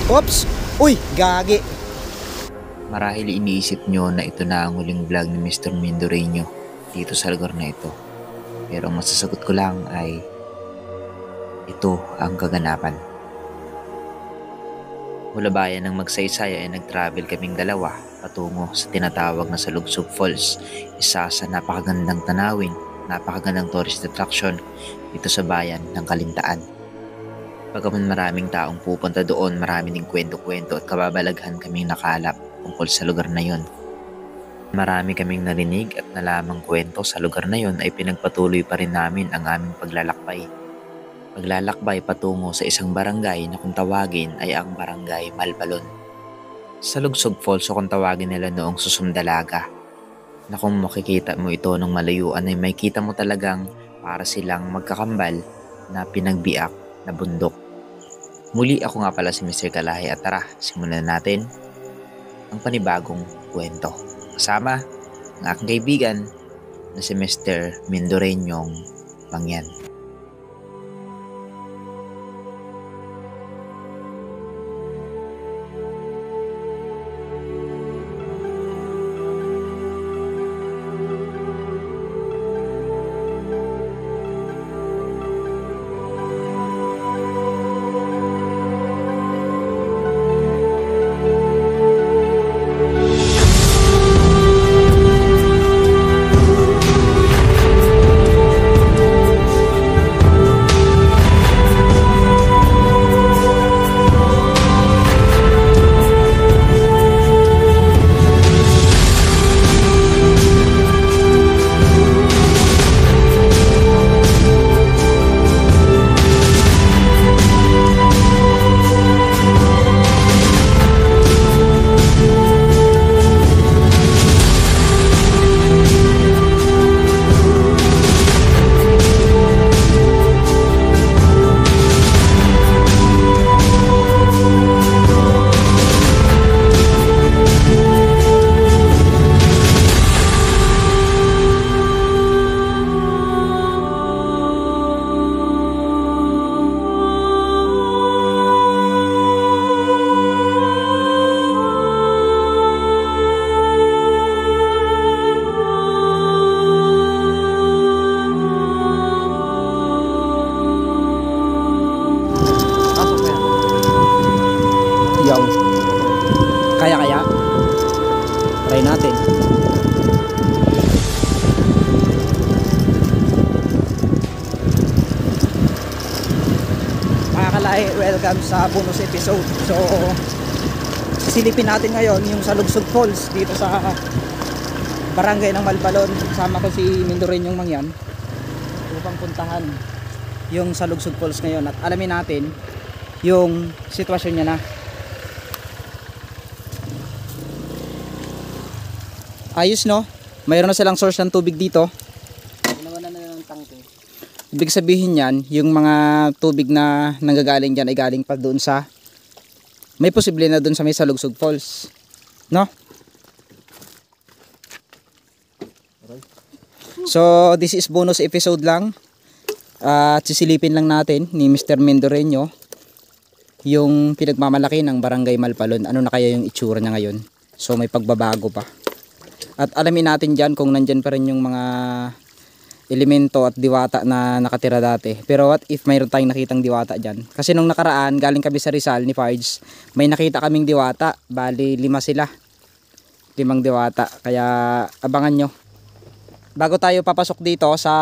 Oops! Uy! Gagi! Marahil iniisip nyo na ito na ang huling vlog ni Mr. Mindoreño dito sa lugar na ito. Pero ang masasagot ko lang ay ito ang kaganapan. Mula bayan ng Magsaysay ay nag-travel kaming dalawa patungo sa tinatawag na Salugsog Falls, isa sa napakagandang tanawin, napakagandang tourist attraction dito sa bayan ng Kalintaan. Bagaman maraming taong pupunta doon, marami ding kwento-kwento at kababalaghan kaming nakalap tungkol sa lugar na yon. Marami kaming narinig at nalamang kwento sa lugar na yon ay pinagpatuloy pa rin namin ang aming paglalakbay. Paglalakbay patungo sa isang barangay na kung tawagin ay ang Barangay Malbalon. Salugsog Falls o kung tawagin nila noong Susumdalaga, na kung makikita mo ito ng malayuan ay may kita mo talagang para silang magkakambal na pinagbiak na bundok. Muli ako nga pala si Mr. Kalahi at tara, simulan natin ang panibagong kwento. Kasama ang aking kaibigan na si Mr. Mindoreñong Mangyan. Yung kaya try natin. Mga Kalahi, welcome sa bonus episode. So sisilipin natin ngayon yung Salugsog Falls dito sa barangay ng Malbalon. Kasama ko si Mindoreñong Mangyan upang puntahan yung Salugsog Falls ngayon at alamin natin yung sitwasyon niya na. Ayos, no? Mayroon na silang source ng tubig dito. Nawalan na ng tangke. Ibig sabihin yan, yung mga tubig na nanggagaling dyan ay galing pa doon sa may posible na doon sa may Salugsog Falls, no? So this is bonus episode lang. At sisilipin lang natin ni Mr. Mindoreño yung pinagmamalaki ng Barangay Malbalon. Ano na kaya yung itsura niya ngayon? So may pagbabago pa. At alamin natin dyan kung nandyan pa rin yung mga elemento at diwata na nakatira dati. Pero what if mayroon tayong nakitang diwata dyan? Kasi nung nakaraan, galing kami sa Rizal ni Farge, may nakita kaming diwata. Bali, 5 sila. 5 diwata. Kaya abangan nyo. Bago tayo papasok dito sa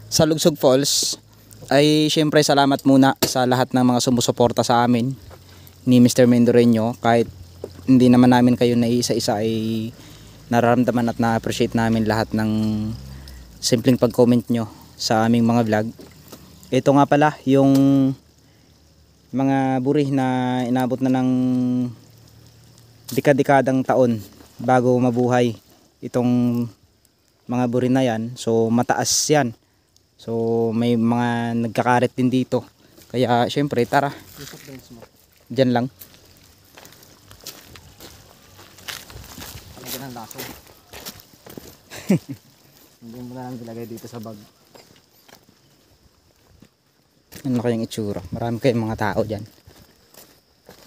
Salugsog Falls, ay syempre salamat muna sa lahat ng mga sumusuporta sa amin ni Mr. Mindoreño. Kahit hindi naman namin kayo na isa-isa ay nararamdaman at na-appreciate namin lahat ng simpleng pag-comment nyo sa aming mga vlog. Ito nga pala yung mga buri na inabot na ng dekadang taon bago mabuhay itong mga buri na yan. So mataas yan. So may mga nagkakaret din dito. Kaya syempre tara. Diyan lang. Ng laso. Hindi mo na lang ilagay dito sa bag. Ano kayang itsura? Marami kayong mga tao dyan.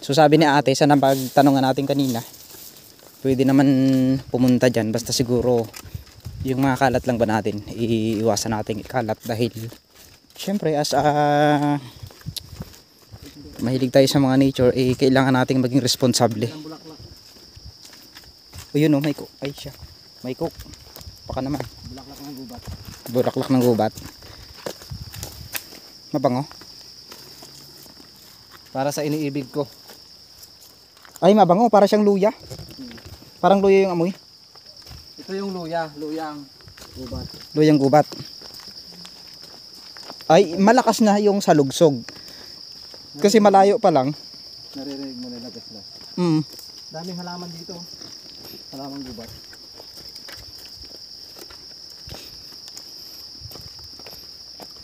So sabi ni ate, sa napagtanongan natin kanina, pwede naman pumunta dyan. Basta siguro yung mga kalat lang ba natin, iiwasan natin ikalat. Dahil syempre as mahilig tayo sa mga nature, kailangan nating maging responsable. O yun o, may cook. Ay siya, may cook. Baka naman Bulaklak ng gubat. bulaklak ng gubat. Mabango? Para sa iniibig ko. Ay mabango, para siyang luya. Parang luya yung amoy. Ito yung luyang gubat. Luyang gubat. Ay malakas na yung salugsog. Kasi malayo pa lang. Naririnig mo nila gasgas. Daming halaman dito. Halaman gubat.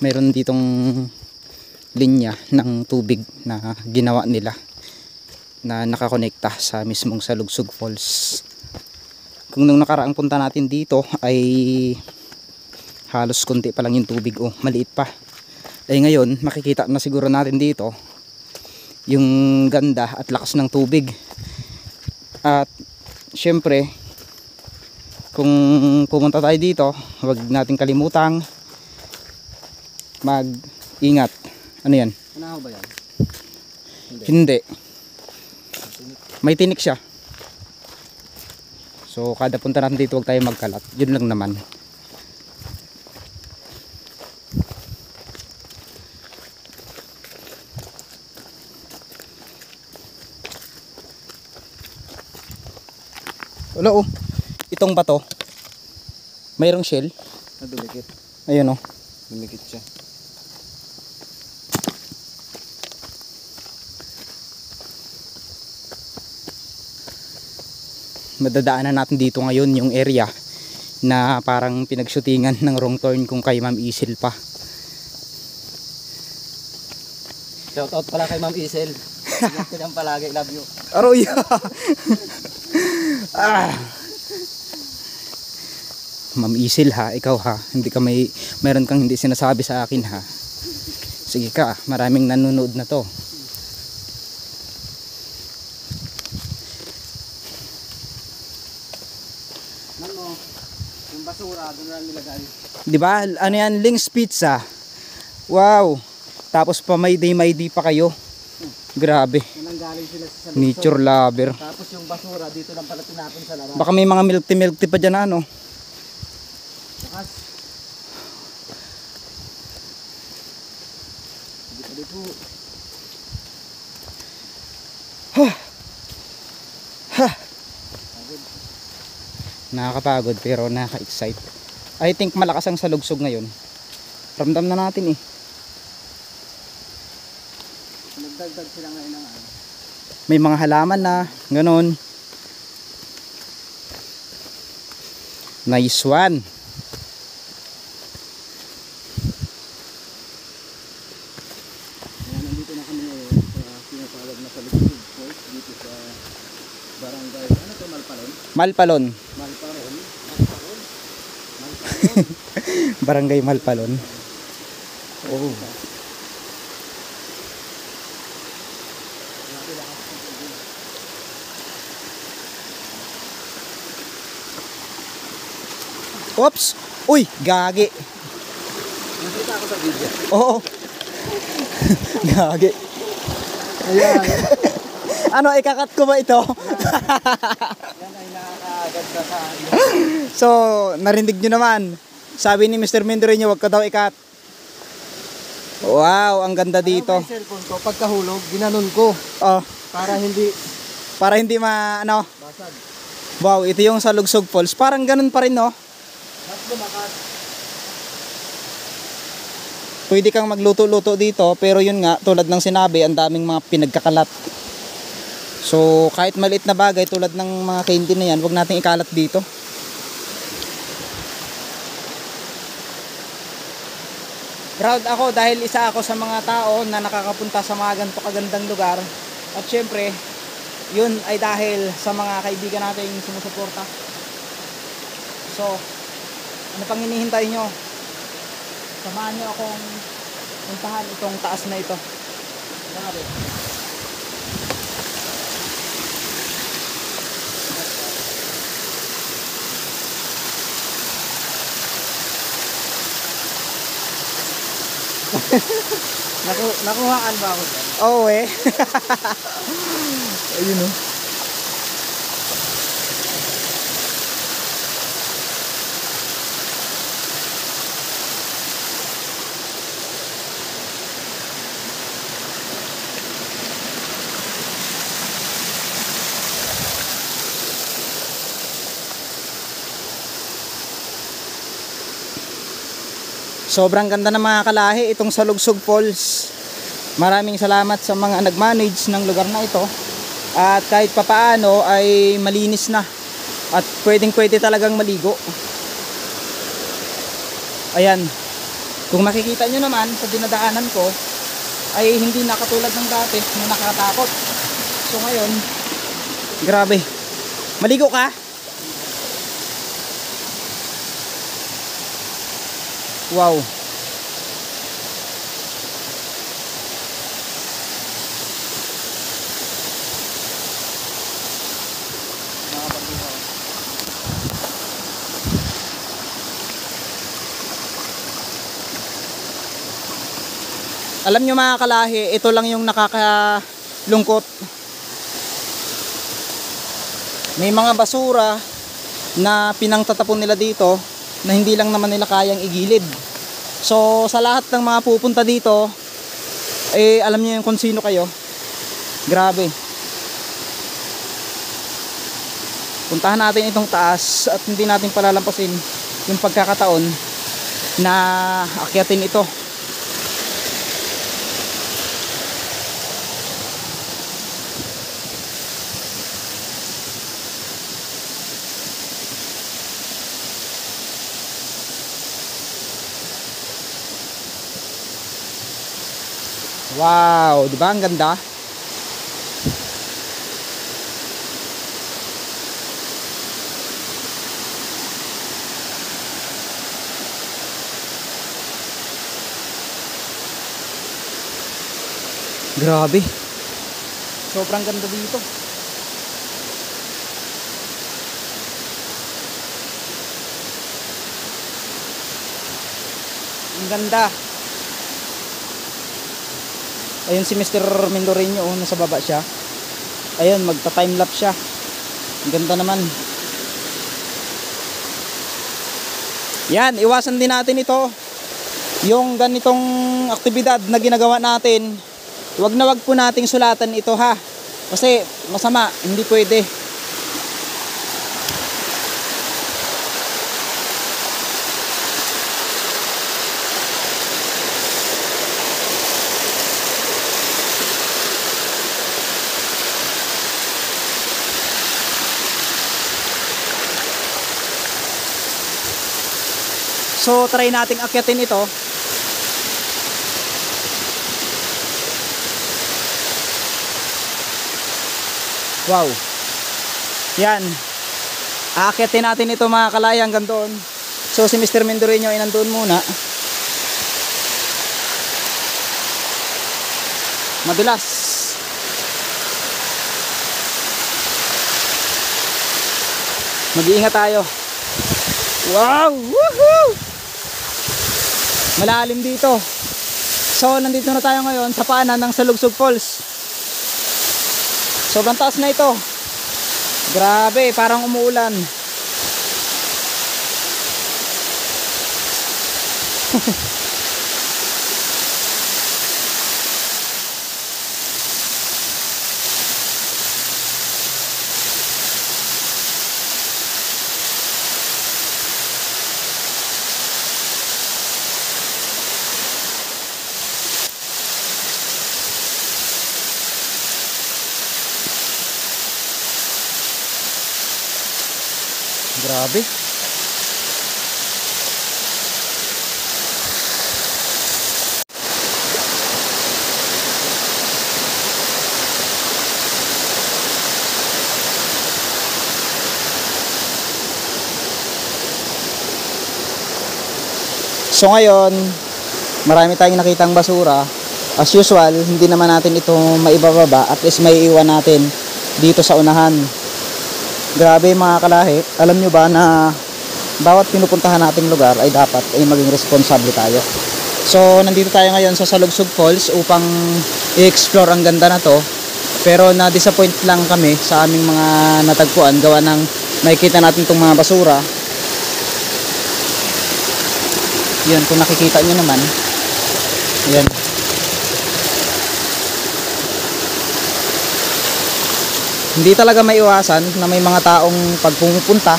Meron ditong linya ng tubig na ginawa nila na nakakonekta sa mismong Salugsog Falls. Kung nung nakaraang punta natin dito ay halos konti pa lang yung tubig, maliit pa. Ay ngayon makikita na siguro natin dito yung ganda at lakas ng tubig. At syempre kung pumunta tayo dito, huwag nating kalimutang mag-ingat. Ano yan? Ano ba yan? Hindi. May tinik siya. So kada punta natin dito, huwag tayo magkalat. Yun lang naman. Wala itong bato mayroong shell. Dumikit. Ayun Dumikit siya. Madadaanan natin dito ngayon yung area na parang pinagshootingan ng wrong turn kung kay Ma'am Isil pa. Shoutout pala kay Ma'am Isel. Ingat ko dyan palagi. Love you. Aroy! Ma'am Isil ha, ikaw ha, hindi ka meron kang hindi sinasabi sa akin ha. Sige ka, maraming nanonood na to. Ano? Yung basura doon na nilagay. Di ba? Ano yan? Ling's Pizza. Wow. Tapos pa may day pa kayo. Grabe. Nananggaling sila sa Nature lover. Tapos yung basura dito lang pala tinapon sa labas. Baka may mga milk tea pa dyan ano. Bakas. Dito. Nakakapagod pero nakaka-excite. I think malakas ang salugsog ngayon. Ramdam na natin eh. Nagdagdag sila ngayon ng ano. May mga halaman na ganon. Nice one. Ayan, nandito na kami ngayon sa tinatawag na Salugsog Falls dito sa barangay. Ano to, Malpalon? Malpalon. Malpalon? Barangay Malpalon. Oh. Oops! Uy! Gagi! Nakita ako sa video. Oo. Gagi. Ayan. Ano, ikakat ko ba ito? Yan ay nakakaganda sa ano. So, narinig nyo naman. Sabi ni Mr. Mendoreño, wag ka daw ikat. Wow, ang ganda dito. Yung cellphone ko, pagkahulog, ginanon ko. Oh, Para hindi ano. basag. Wow, ito yung Salugsog Falls. Parang ganun pa rin, no? Mas lumakas. Pwede kang magluto-luto dito, pero yun nga, tulad ng sinabi, ang daming mga pinagkakalat. So, kahit maliit na bagay tulad ng mga candy na yan, wag nating ikalat dito. Proud ako dahil isa ako sa mga tao na nakakapunta sa mga ganito kagandang lugar. At syempre, yun ay dahil sa mga kaibigan nating sumusuporta. So, ano pang hinihintay nyo? Samahan nyo akong puntahan itong taas na ito. Grabe. Nakuhaan ba ako dyan? Oo eh. Ayun oh. Sobrang ganda ng mga kalahi itong Salugsog Falls. Maraming salamat sa mga nag-manage ng lugar na ito. At kahit papaano ay malinis na. At pwedeng-pwede talagang maligo. Ayan. Kung makikita nyo naman sa dinadaanan ko, ay hindi na katulad ng dati na nakakatakot. So ngayon, grabe. Maligo ka? Wow. Alam nyo mga kalahi, ito lang yung nakakalungkot. May mga basura na pinangtatapon nila dito na hindi lang naman nila kayang igilid. So sa lahat ng mga pupunta dito, alam niyo yung kung sino kayo. Grabe. Puntahan natin itong taas at hindi natin palalampasin yung pagkakataon na akyatin ito. Wow, di ba ang ganda? Grabe. Sobrang ganda dito. Ang ganda. Ayun si Mr. Mendoreño, oh, nasa baba siya. Ayun, magta-timelapse siya. Ang ganda naman. Yan, iwasan din natin ito. Yung ganitong aktibidad na ginagawa natin, wag na wag po nating sulatan ito ha. Kasi masama, hindi pwede. So try nating akyatin ito. Wow. Yan. Aakyatin natin ito mga kalaya hanggang doon. So si Mr. Mendoreño ay nandoon muna. Madulas. Mag-iingat tayo. Wow! Woohoo! Malalim dito. So nandito na tayo ngayon sa paanan ng Salugsog Falls. Sobrang taas na ito. Grabe, parang umuulan. Grabe. So ngayon, marami tayong nakitang basura. As usual, hindi naman natin ito maibababa. At least may iwan natin dito sa unahan. Grabe mga kalahi, alam nyo ba na bawat pinupuntahan nating lugar ay dapat ay maging responsable tayo. So nandito tayo ngayon sa Salugsog Falls upang i-explore ang ganda na to. Pero na-disappoint lang kami sa aming mga natagpuan gawa ng makikita natin itong mga basura. Yan, kung nakikita nyo naman. Yan. Hindi talaga maiwasan na may mga taong pag pumupunta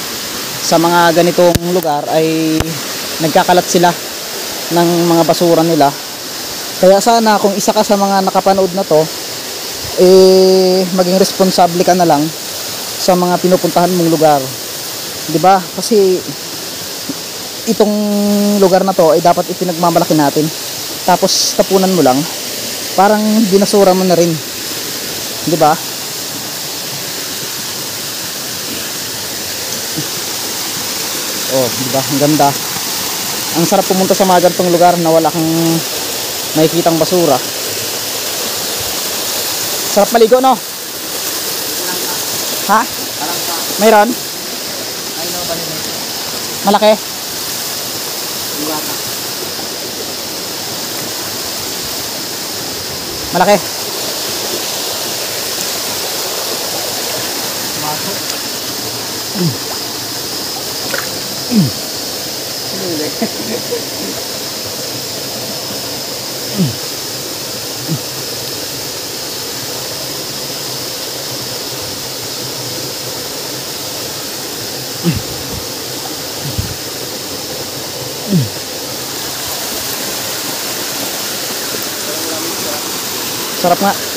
sa mga ganitong lugar ay nagkakalat sila ng mga basura nila. Kaya sana kung isa ka sa mga nakapanood na to, maging responsable ka na lang sa mga pinupuntahan mong lugar. 'Di ba? Kasi itong lugar na to ay dapat ipinagmamalaki natin. Tapos tapunan mo lang, parang binasura mo na rin. 'Di ba? Oh, diba? Ang ganda. Ang sarap pumunta sa mga ganitong lugar na wala kang makikitang basura. Sarap maligo, no? Ha? Mayroon? Malaki? Malaki? Sarap nga.